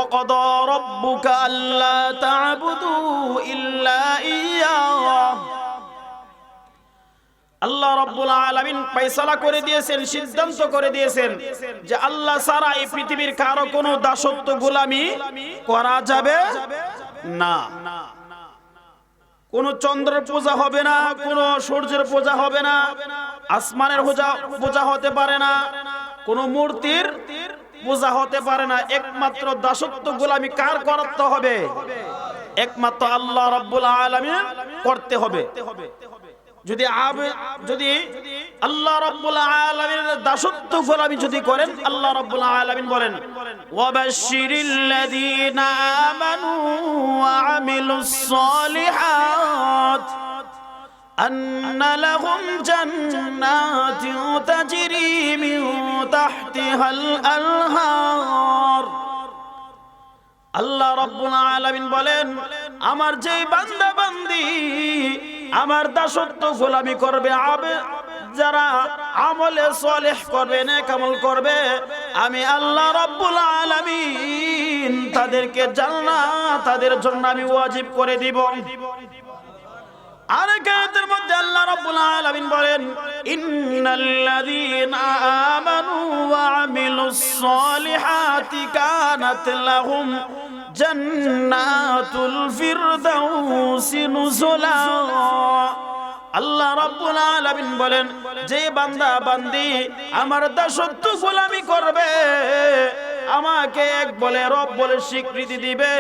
وقضى ربك ألا تعبدوا إلا إياه আল্লাহ রাব্বুল আলামিন ফয়সালা করে দিয়েছেন, সিদ্ধান্ত করে দিয়েছেন যে আল্লাহ ছাড়া এই পৃথিবীর কারো কোনো দাসত্ব গোলামি করা যাবে না। কোনো চন্দ্রের পূজা হবে না, কোনো সূর্যের পূজা হবে না, আসমানের পূজা হতে পারে না, কোনো মূর্তির পূজা হতে পারে না। একমাত্র দাসত্ব গোলামি কার করতে হবে? একমাত্র আল্লাহ রাব্বুল আলামিন করতে হবে। যদি আল্লাহ রাব্বুল আলামিনের দাসত্ব গোলামি যদি করেন, আল্লাহ রাব্বুল আলামিন বলেন ওয়াবাশশিরিল্লাযীনা আমানু ওয়া আমিলুস সালিহাত আন্না লাহুম জান্নাতিন তাজরি মিন তাহতিহাল আনহার। আল্লাহ রাব্বুল আলামিন বলেন, আমার যেই বান্দা বান্দি আমার দাসত্ব গোলামি করবে, যারা আমলে সালেহ করবে, নেক আমল করবে, আমি আল্লাহ রাব্বুল আলামিন তাদেরকে জান্নাত তাদের জন্য আমি ওয়াজিব করে দিব। আর আয়াতের মধ্যে আল্লাহ রাব্বুল আলামিন বলেন ইন্নাল্লাযীনা আমানু ওয়া আমিলুস সালিহাতি কানাত লাহুম জান্নাতুল ফিরদাউসি নুজুলা। আল্লাহ রাব্বুল আলামিন বলেন, যে বান্দা বান্দি আমার দাসত্ব গোলামি করবে, আমাকে এক বলে রব বলে স্বীকৃতি দিবে,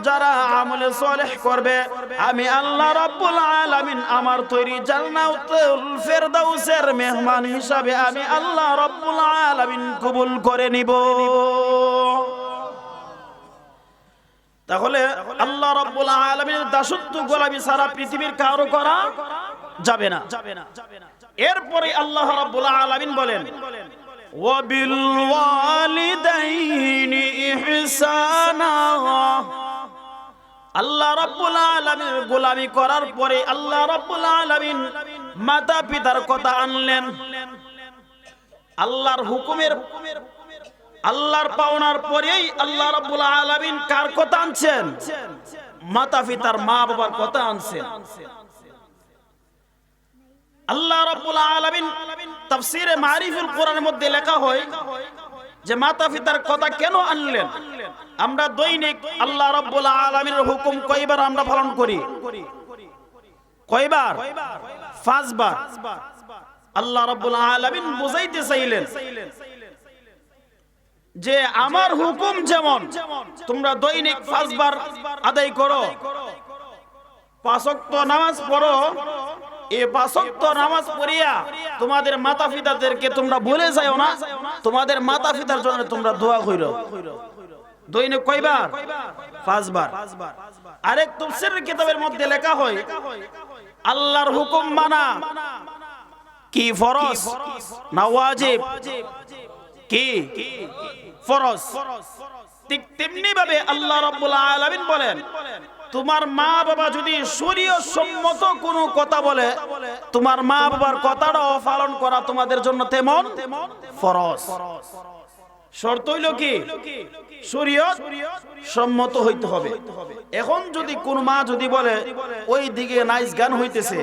যারা আমলে সালেহ করবে, আমি আল্লাহ রাব্বুল আলামিন আমার তৈরি জান্নাতুল ফিরদাউসের মেহমান হিসাবে আমি আল্লাহ রাব্বুল আলামিন কবুল করে নিব। তাহলে আল্লাহ রাব্বুল আলামিনের দাসত্ব গোলামি সারা পৃথিবীর কারো করা যাবে না। এরপরে আল্লাহ রাব্বুল আলামিন বলেন ওয়াবিল ওয়ালিদাইনি ইহসানা। আল্লাহ রাব্বুল আলামিনের গোলামি করার পরে আল্লাহ রাব্বুল আলামিন মাতা পিতার কথা আনলেন। আল্লাহর হুকুমের আল্লাহর পাওনার পরেই আল্লাহ রাব্বুল আলামিন কার কথা আনছেন? মাতা পিতার, মা বাবার কথা আনছেন। আল্লাহ রাব্বুল আলামিন তাফসিরে মারিফুল কোরআনের মধ্যে লেখা হয় যে মাতা পিতার কথা কেন আনলেন। আমরা দৈনিক আল্লাহ রাব্বুল আলামিনের হুকুম কয়বার আমরা পালন করি? কয়বার? 5 বার। আল্লাহ রাব্বুল আলামিন বুঝাইতে চাইলেন যে আমার হুকুম যেমন তোমরা দৈনিক 5 বার আদায় করো, 5 ওয়াক্ত নামাজ পড়ো, এই 5 ওয়াক্ত নামাজ পড়িয়া তোমাদের মাতা পিতাদেরকে তোমরা ভুলে যাও না, তোমাদের মাতা পিতার জন্য তোমরা দোয়া করো। দৈনিক কয়বার? 5 বার। আরেক তাফসীরের কিতাবের মধ্যে লেখা হয় আল্লাহর হুকুম মানা কি ফরজ না ওয়াজিব? কি ফরজ। ঠিক তেমনি ভাবে আল্লাহ রাব্বুল আলামিন বলেন, তোমার মা বাবা যদি শরীয়ত সম্মত কোনো কথা বলে, তোমার মা বাবার কথাটাও পালন করা তোমাদের জন্য তেমন ফরজ। শর্ত হইল কি? শরীয়ত সম্মত হইতে হবে। এখন যদি কোন মা যদি বলে ওই দিকে নাইস গান হইতেছে,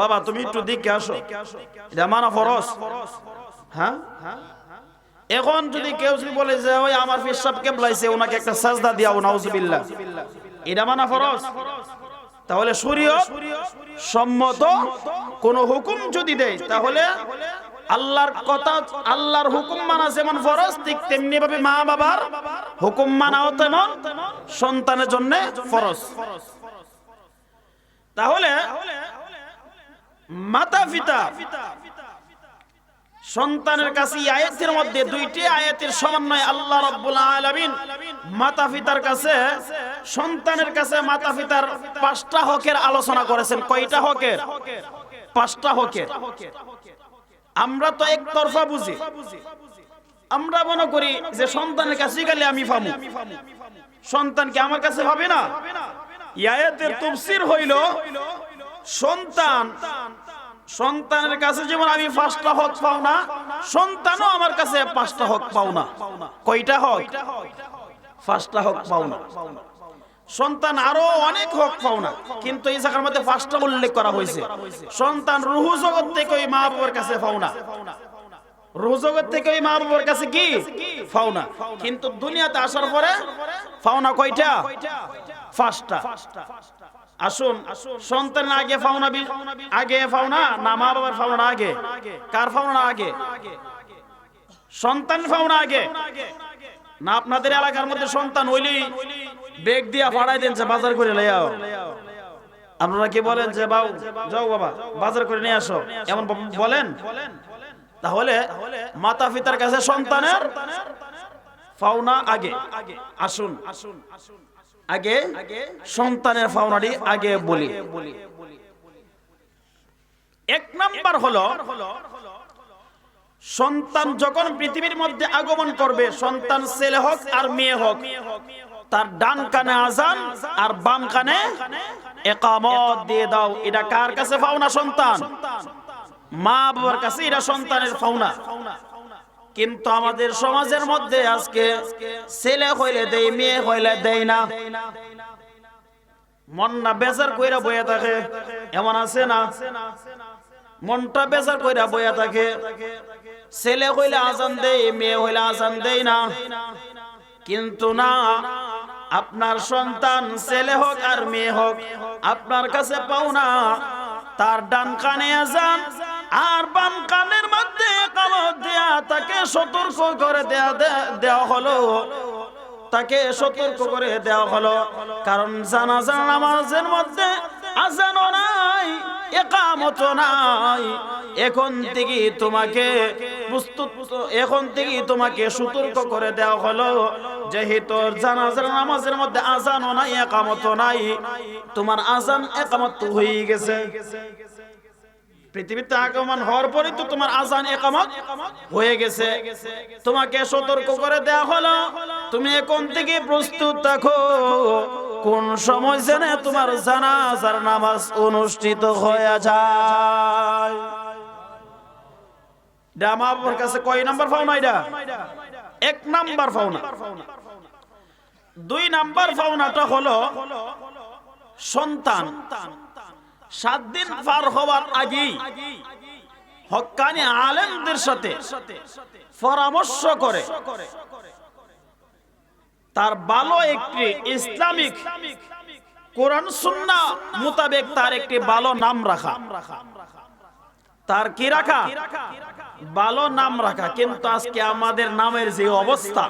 বাবা তুমি একটু দিকে আসো, এটা মানা ফরজ? হ্যাঁ। এখন যদি কেউ যদি বলে যে ওই আমার পেশাব কেবলাইছে, ওনাকে একটা সাজদা দিয়াও, নাউজুবিল্লাহ, এটা মানা ফরজ? তাহলে শরীয়ত সম্মত কোন হুকুম যদি দেয়, তাহলে আল্লাহর কথা, আল্লাহর হুকুম মানা যেমন ফরজ, ঠিক তেমনি ভাবে মা বাবার হুকুম মানাও তেমন সন্তানের জন্য ফরজ। তাহলে মাতা পিতা সন্তানের কাছে এই আয়াতের মধ্যে দুইটি আয়াতের সমন্বয়ে আল্লাহ রাব্বুল আলামিন মাতা পিতার কাছে, সন্তানের কাছে মাতা পিতার 5টা হকের আলোচনা করেছেন। কয়টা হকের? 5টা হকের। আমরা তো একতরফা বুঝি, আমরা মনে করি যে সন্তানের কাছে গেলে আমি পাবো, সন্তান কি আমার কাছে পাবে না? এই আয়াতের তাফসীর হইল সন্তানের কাছে যেমন আমি 5টা হক পাও না, সন্তানও আমার কাছে 5টা হক পাও না। কয়টা হক? পাঁচটা হক পাওনা। সন্তান আরো অনেক হক পাওনা, কিন্তু এই জায়গার মধ্যে পাঁচটা উল্লেখ করা হয়েছে। সন্তান রুহ জগৎ থেকে ওই মা বাবার কাছে পাওনা, রুহ জগৎ থেকে ওই মা বাবার কাছে কি পাওনা, কিন্তু দুনিয়াতে আসার পরে পাওনা কয়টা? পাঁচটা। আসুন, সন্তান আগে পাওনা, আগে পাওনা না মা বাবার পাওনা আগে? কার পাওনা আগে? সন্তান পাওনা আগে না? আপনাদের এলাকার মধ্যে সন্তান হইলেই বেগ দিয়া ফাড়াই দেন যে বাজার করে লই আও। আপনারা কি বলেন যে বাউ যাও বাবা বাজার করে নিয়ে আসো, এমন বলেন? তাহলে মাতা পিতার কাছে সন্তানের পাওনা আগে। আসুন আগে সন্তানের পাওনাটি আগে বলি। এক নাম্বার হলো, সন্তান যখন পৃথিবীর মধ্যে আগমন করবে, সন্তান ছেলে হোক আর মেয়ে হোক, তার ডান কানে আজান আর বাম কানে ইকামত দিয়ে দাও। এটা কার কাছে পাওনা? সন্তান মা বাবার কাছে এটা সন্তানের পাওনা। কিন্তু আমাদের সমাজের মধ্যে আজকে ছেলে হইলে দেই, মেয়ে হইলে দেই না। মন না বেজার কইরা বইয়া থাকে, এমন আছে না? মনটা বেজার কইরা বইয়া থাকে, ছেলে হইলে আজান দেই, মেয়ে হইলে আজান দেই না। কিন্তু না, আপনার সন্তান ছেলে হোক আর মেয়ে হোক, আপনার কাছে পাওনা তার ডান কানে আজান আর বাম কানের মধ্যে ইকামত দেয়া, তাকে সতর্ক করে দেওয়া হলো, তাকে সতর্ক করে দেওয়া হলো। কারণ জানাজা নামাজের মধ্যে আজানও নাই, ইকামতও নাই। এখন থেকে তোমাকে সতর্ক করে দেওয়া হলো, যেহেতু জানাজার নামাজের মধ্যে আজানও নাই, ইকামতও নাই, তোমার আজান ইকামত হয়ে গেছে। পৃথিবীতে আগমন হওয়ার পরে তো তোমার আজান ইকামত হয়ে গেছে। তোমাকে সতর্ক করে দেওয়া হলো, তুমি এখন থেকে প্রস্তুত থাকো, কোন সময় যেন তোমার জানাজার নামাজ অনুষ্ঠিত হয়ে যায়। এটা মা বাবার কাছে কয় নাম্বার পাওনা? এটা এক নাম্বার পাওনা। দুই নাম্বার পাওনাটা হলো, সন্তান 7 দিন পার হওয়ার আগেই হক্কানি আলেমদের সাথে পরামর্শ করে তার ভালো একটি ইসলামিক কোরআন সুন্নাহ মোতাবেক তার একটি ভালো নাম রাখা। তার কি রাখা? ভালো নাম রাখা। কিন্তু আজকে আমাদের নামের যে অবস্থা,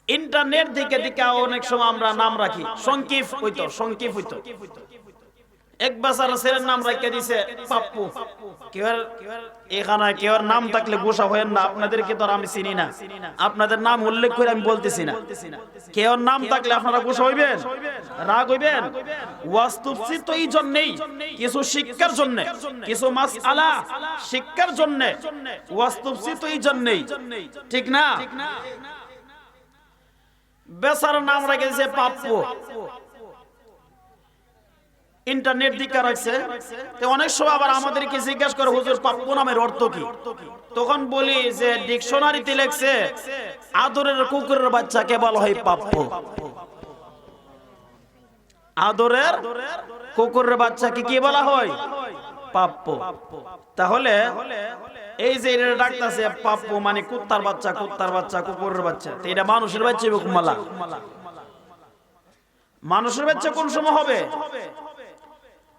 ইন্টারনেট দিকে অনেক সময় আমরা নাম রাখি সংক্ষিপ হইতো। এক বাচ্চার ছেলের নাম রাখিয়ে দিছে পাপ্পু। কেউ নাম থাকলে গোসা হয়েন না, আপনাদেরকে তো আমি চিনি না, আপনাদের নাম উল্লেখ করে আমি বলতেছি না। কেউ নাম থাকলে আপনারা গোসা হইবেন, রাগ হইবেন। ওয়াজ তাফসীর তো এই জন্যই, কিছু শিক্ষার জন্য, কিছু মাসআলা শিক্ষার জন্য ওয়াজ তাফসীর তো এই জন্যই, ঠিক না? বেচার নাম রেখে দিয়েছে পাপ্পু, ইন্টারনেট দিকে রাখছে। তো অনেক সময় আবার আমাদেরকে জিজ্ঞাসা করে, হুজুর পাপ্পু নামের অর্থ কি? তখন বলি যে ডিকশনারিতে লেখছে আদরের কুকুরের বাচ্চাকে বলা হয় পাপ্পু। আদরের কুকুরের বাচ্চাকে কি বলা হয়? পাপ্পু। তাহলে এই যে এটা ডাকতেছে পাপ্পু মানে কুত্তার বাচ্চা, কুকুরের বাচ্চা, তো এটা মানুষের বাচ্চা হুকুমালা। মানুষের বাচ্চা কোন সময় হবে?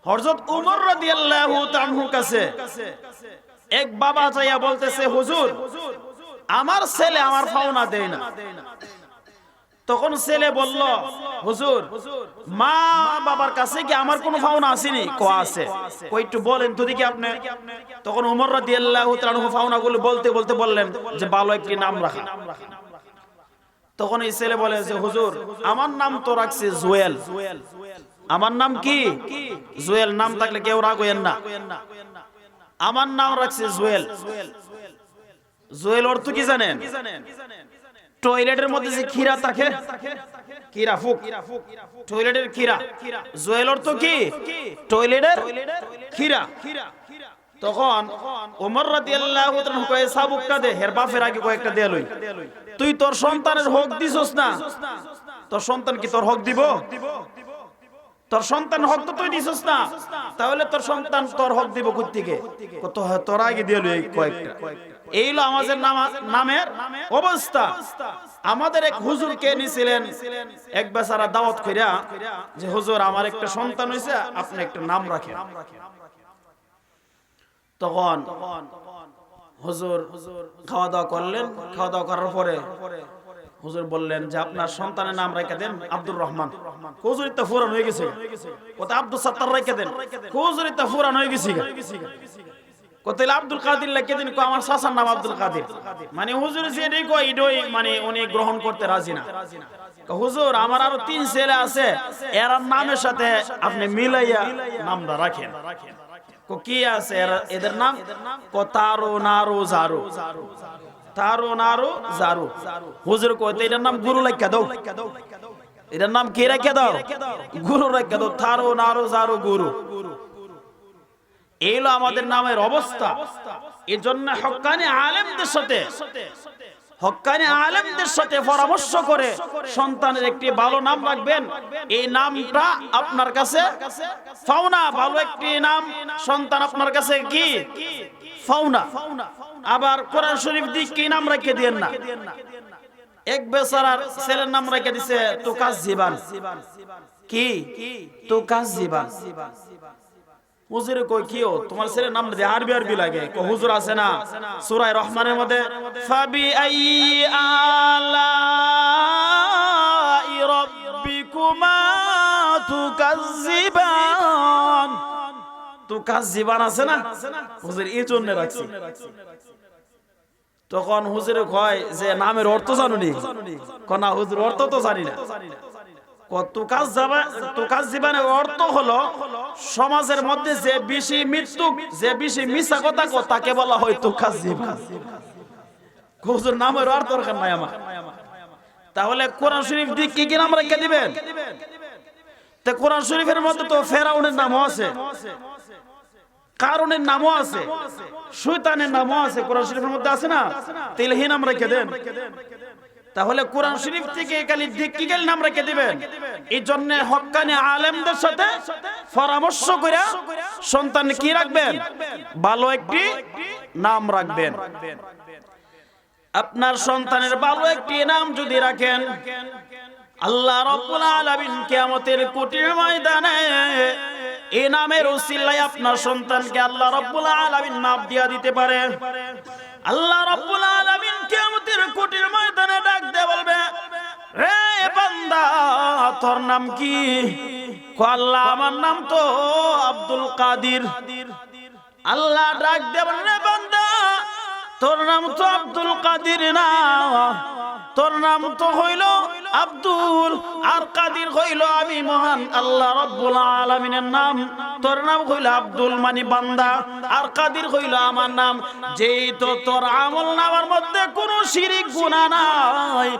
হযরত ওমর রাদিয়াল্লাহু তাআলার কাছে এক বাবা যাইয়া বলতেছে, হুজুর আমার ছেলে আমার পাওনা দেয় না। তখন ছেলে বলল, হুজুর মা বাবার কাছে কি আমার কোনো পাওনা আসেনি? আছে। কই একটু বলেন তো দেখি আপনি। তখন ওমর রাদিয়াল্লাহু তাআলা পাওনাগুলো বলতে বললেন যে ভালো একটি নাম রাখা। তখন এই ছেলে বলে যে, হুজুর আমার নাম তো রাখছে জুয়েল। আমার নাম কি? জুয়েল। নাম থাকলে কেউ রাগ হইেন না, আমার নাম রাখছে জুয়েল। জুয়েল অর্থ কি জানেন? টয়লেটের মধ্যে যে খিরা থাকে, খিরা ফুক, টয়লেটের খিরা। জুয়েল অর্থ কি? টয়লেটের খিরা। তখন ওমর রাদিয়াল্লাহু তাআলা কয় সাবুকটা দে, হের বাপের আগে কয়েকটা দে লই। তুই তোর সন্তানের হক দিছস না, তোর সন্তান কি তোর হক দিব? তোর সন্তান হক তো তুই দিছস না, তাহলে তোর সন্তান তোর হক দিব কই থেকে? কত তোর আগে দিয়ে লই কয়েকটা। এই হলো আমাদের নামের অবস্থা। আমাদের এক হুজুরকে নিছিলেন এক বেচারা দাওয়াত কইরা যে হুজুর আমার একটা সন্তান হইছে, আপনি একটা নাম রাখেন। তখন হুজুর খাওয়া দাওয়া করলেন, খাওয়া দাওয়া করার পরে হুজুর বললেন যে আপনার সন্তানের নাম রেখে দেন আব্দুর রহমান। হুজুর ইত্তা ফুরান হয়ে গেছে, কত আব্দুল সাত্তার রেখে দেন। হুজুর ইত্তা ফুরান হয়ে গেছে, কত আব্দুল কাদির রেখে দেন। আমার চাচার নাম আব্দুল কাদির। মানে হুজুর যেটাই কয় এটাই মানে উনি গ্রহণ করতে রাজি না। হুজুর আমার আরো 3 ছেলে আছে, এর নামের সাথে আপনি মিলাইয়া নামটা রাখেন। কি আছে এদের নাম? তারো নারো জারু, তারো নারো জারু। হুজুর কইতে এটার নাম গুরু রাখা দাও, এটার নাম কি রাখা দাও? গুরু রাখা দাও। তারো নারো জারু গুরু। এই হলো আমাদের নামের অবস্থা। এজন্য হক্কানি আলেমদের সাথে পরামর্শ করে সন্তানের একটি ভালো নাম রাখবেন। এই নামটা আপনার কাছে ফাওনা, ভালো একটি নাম সন্তান আপনার কাছে কি ফাওনা। আবার কোরআন শরীফ দিয়ে কি নাম রেখে দিয়েন না। এক বেচারার ছেলের নাম রেখে দিছে তুকাস জীবান। কি তুকাস জীবান? হুজুর কই কিও তোমার ছেলের নাম দিয়ে আরবি লাগে। হুজুর আছে না সূরা রহমানের মধ্যে ফাবি আই আলাই রাব্বিকুমা তুকাজ্জিবান, তুকাজ্জিবান আছে না, হুজুর এই জন্য রাখছি। তখন হুজুর কয় যে নামের অর্থ জানুনি? না হুজুর অর্থ তো জানি না। তুকাজ্জিবানের অর্থ হলো সমাজের মধ্যে যে বেশি মৃত্যু, যে বেশি মিছা কথা তাকে বলা হয় তুকাজ্জিবান। হুজুর নামের অর্থ দরকার নাই আমার। তাহলে কোরআন শরীফ দিয়ে কি কি নাম রেখে দিবেন? তো কোরআন শরীফের মধ্যে তো ফেরাউনের নামও আছে, কারণের নামও আছে, শয়তানের নামও আছে, কোরআন শরীফের মধ্যে আছে না? তিলহি নাম রেখে দেন। তাহলে কোরআন শরীফ থেকে খালি দিক্কিগেল নাম রেখে দিবেন। এই জন্য হক্কানি আলেমদের সাথে পরামর্শ করে সন্তান কি রাখবেন? ভালো একটি নাম রাখবেন। আপনার সন্তানের ভালো একটি নাম যদি রাখেন, আল্লাহ রাব্বুল আলামিন কিয়ামতের কুটির ময়দানে এই নামের উসিলায় আপনার সন্তানকে আল্লাহ রাব্বুল আলামিন মাফ দিয়া দিতে পারে। আল্লাহ রাব্বুল আলামিন কিয়ামতের কুটির ময়দানে ডাক দিয়ে বলবে, রে বান্দা তোর নাম কি? আল্লাহ আমার নাম তো আব্দুল কাদির। আল্লাহ ডাক দিয়ে বলবে, রে বান্দা তোর নাম তো আব্দুল কাদির না, তোর নাম তো হইল আব্দুল, আর কাদির হইল আমি মহান আল্লাহ রাব্বুল আলামিনের নাম। তোর নাম হইল আব্দুল মানে বান্দা, আর কাদির হইল আমার নাম। যেই তো তোর আমল নামার মধ্যে কোনো শিরিক গুনাহ নাই,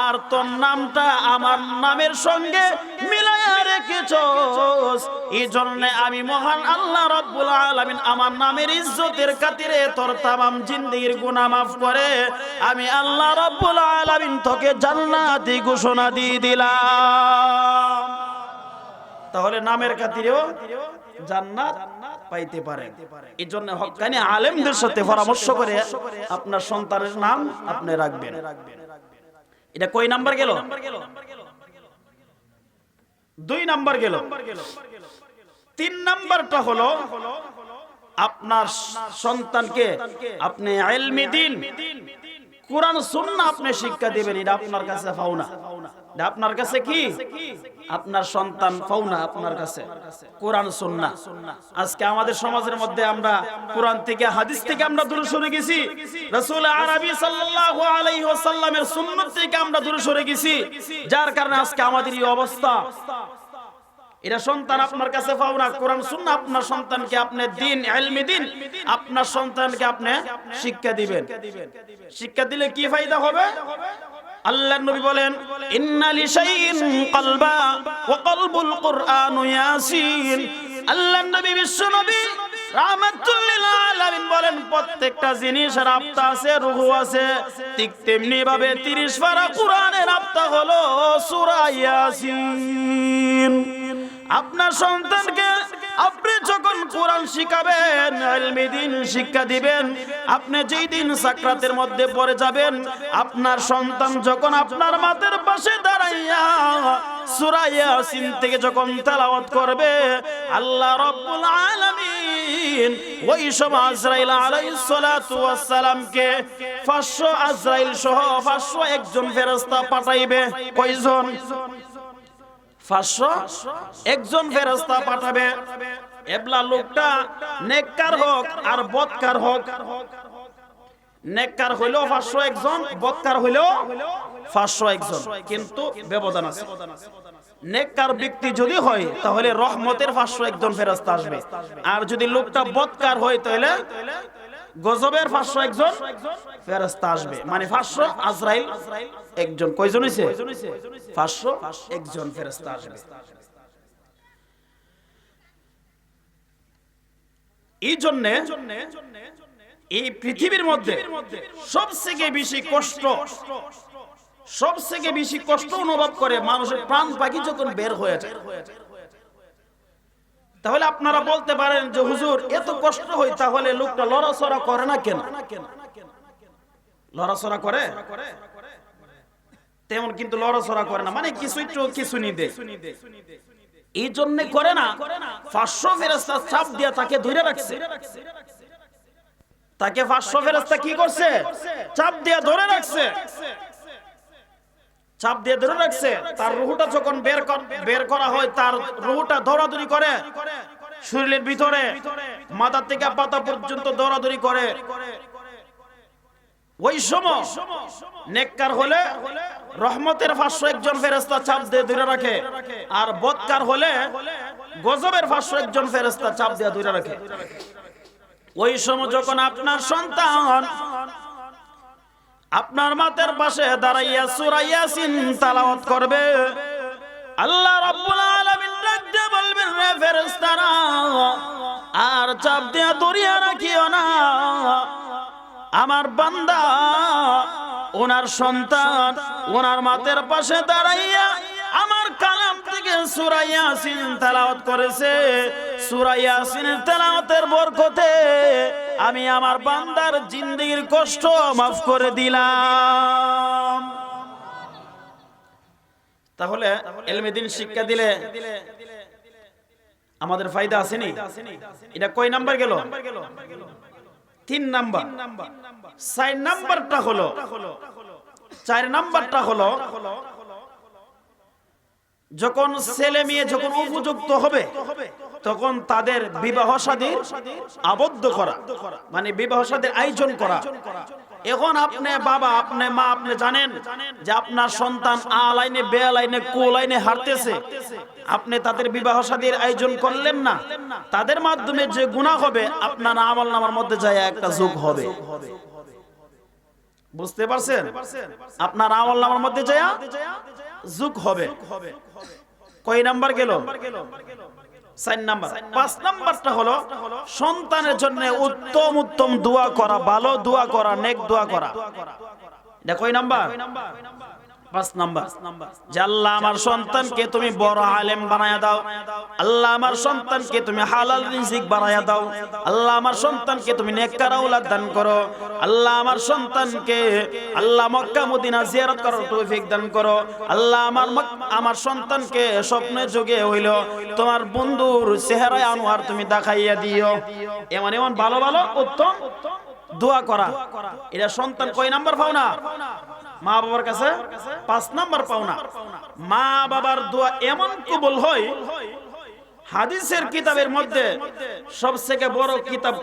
আর তোর নামটা আমার নামের সঙ্গে মিলায়া রেখেছস, এই জন্য আমি মহান আল্লাহ রাব্বুল আলামিন আমার নামের ইজ্জতের খাতিরে তোর তামাম জিন্দেগির গুনাহ মাফ করে আমি আল্লাহ রাব্বুল আলামিন তোকে জান্নাতি ঘোষণা দিয়ে দিলাম। তাহলে নামের খাতিরেও জান্নাত পাইতে পারে। এই জন্য হক্কানি আলেমদের সাথে পরামর্শ করে আপনার সন্তানের নাম আপনি রাখবেন। এটা কয় নাম্বার গেল? 2 নাম্বার গেল। 3 নাম্বারটা হলো আপনার সন্তানকে আপনি ইলমি দ্বীন কুরআন সুন্নাহ আপনি শিক্ষা দিবেন। এটা আপনার কাছে পাওনা, এটা আপনার কাছে কি? আপনার সন্তান পাওনা আপনার কাছে কুরআন সুন্নাহ। আজকে আমাদের সমাজের মধ্যে আমরা কুরআন থেকে হাদিস থেকে আমরা দূরে সরে গেছি, রাসূল আরবি সাল্লাল্লাহু আলাইহি ওয়াসাল্লামের সুন্নাত থেকে আমরা দূরে সরে গেছি, যার কারণে আজকে আমাদের এই অবস্থা। এটা সন্তান আপনার কাছে পাওনা, কোরআন সুন্নাহ আপনার সন্তানকে আপনি দ্বীন ইলমি দ্বীন আপনার সন্তানকে আপনি শিক্ষা দিবেন। শিক্ষা দিলে কি ফায়দা হবে? আল্লাহর নবী বলেন, ইন্না লিশাইইন কলবা ওয়া কলবুল কুরআন ইয়াসিন। আল্লাহর নবী বিশ্ব নবী রাহমাতুল লিল আলামিন বলেন প্রত্যেকটা জিনিসের আফতা আছে, রূহ আছে। ঠিক তেমনি ভাবে 30 পারা কোরআনের আফতা হলো সূরা ইয়াসিন। আপনার সন্তানকে আপনি যখন কোরআন শিখাবেন, ইলমে দ্বীন শিক্ষা দিবেন, আপনি যেই দিন সাকরাতের মধ্যে পড়ে যাবেন, আপনার সন্তান যখন আপনার মাথার পাশে দাঁড়াইয়া সূরা ইয়াসিন থেকে যখন তেলাওয়াত করবে, আল্লাহ রাব্বুল আলামিন ওই সময় আজরাইল আলাইহিস সালাতু ওয়াস সালামকে 500 আজরাইল সহ 501 জন ফেরেশতা পাঠাইবে। কয়জন? 501 জন ফেরেশতা পাঠাবে। এবলা লোকটা নেককার হোক আর বদকার হোক, নেককার হইলো 501 জন, বদকার হইলো 501 জন, কিন্তু ব্যবধান আছে। নেককার ব্যক্তি যদি হয় তাহলে রহমতের 501 জন ফেরেশতা আসবে, আর যদি লোকটা বদকার হয় তাহলে গজবের 501 জন ফেরেশতা আসবে। মানে 500 আজরাইল একজন। কয়জন হইছে? 501 জন ফেরেশতা আসবে। এই জন্য এই পৃথিবীর মধ্যে সবথেকে বেশি কষ্ট অনুভব করে মানুষের প্রাণ পাখি যখন বের হয়ে যায়। তাহলে আপনারা বলতে পারেন যে হুজুর এত কষ্ট হয়, তাহলে লোকটা লড়াচড়া করে না কেন? লড়াচড়া করে তেমন, কিন্তু লড়াচড়া করে না, মানে কিছু নিদে। এই জন্য করে না, 500 ফেরেশতা চাপ দিয়া তাকে ধরে রাখছে। তাকে 500 ফেরেশতা কি করছে? চাপ দিয়া ধরে রাখছে। চাপ দিয়ে ধরে রাখছে। তার রূহটা যখন বের করা হয়, তার রূহটা দৌড়াদৌড়ি করে শরীরের ভিতরে, মাথা থেকে পাতা পর্যন্ত দৌড়াদৌড়ি করে। ওই সময় নেককার হলে রহমতের 501 জন ফেরেশতা চাপ দিয়ে ধরে রাখে, আর বদকার হলে গজবের 501 জন ফেরেশতা চাপ দিয়ে ধরে রাখে। ওই সময় যখন আপনার সন্তান আপনার মাথার পাশে দাঁড়াইয়া সূরা ইয়াসিন তেলাওয়াত করবে, আল্লাহ রাব্বুল আলামিন ডাক দিয়ে বলবেন, রে ফেরেশতারা, আর চাপ দিয়ে ধরিয়া রাখিও না। আমার বান্দা, ওনার সন্তান ওনার মাথার পাশে দাঁড়াইয়া আমার কালাম থেকে সূরা ইয়াসিন তেলাওয়াত করেছে। সূরা ইয়াসিনের তেলাওয়াতের বরকতে আমি আমার বান্দার জিন্দেগীর কষ্ট মাফ করে দিলাম। তাহলে ইলমে দ্বীন শিক্ষা দিলে আমাদের ফায়দা আছে নি? এটা কয় নাম্বার গেল? 3 নাম্বার। 4 নাম্বারটা হলো যখন ছেলে মেয়ে যখন উপযুক্ত হবে তখন তাদের বিবাহ শাদীর আবদ্ধ করা, মানে বিবাহ শাদীর আয়োজন করা। এখন আপনি বাবা, আপনি মা, আপনি জানেন যে আপনার সন্তান আ লাইনে, বে লাইনে, কো লাইনে হারতেছে, আপনি তাদের বিবাহ শাদীর আয়োজন করলেন না। তাদের মাধ্যমে যে গুনাহ হবে আপনার আমলনামার মধ্যে যায় একটা যোগ হবে। বুঝতে পারছেন? আপনার আমলনামার মধ্যে যায় যোগ হবে। কয় নাম্বার গেল? 4 নাম্বার। 5 নাম্বারটা হলো সন্তানের জন্য উত্তম দোয়া করা, ভালো দোয়া করা, নেক দোয়া করা। এটা কয় নাম্বার? 5 নাম্বার। যে আল্লাহ আমার সন্তানকে তুমি বড় আলেম বানায়া দাও, আল্লাহ আমার সন্তানকে তুমি হালাল রিজিক বানায়া দাও, আল্লাহ আমার সন্তানকে তুমি নেককার আওলাদ দান করো, আল্লাহ আমার সন্তানকে আল্লাহ মক্কা মদিনা জিয়ারত করার তৌফিক দান করো, আল্লাহ আমার সন্তানকে স্বপ্নে যোগে হইল তোমার বন্ধুর চেহারায় আনোয়ার তুমি দেখাইয়া দিও। এমন ভালো ভালো উত্তম দোয়া করা। এটা সন্তান কয় নাম্বার পাওনা? মা বাবার কাছে 5 নাম্বার পাওনা। মা বাবার দোয়া এমন কবুল হয়, হাদিসের কিতাবের মধ্যে সবথেকে বড় কিতাব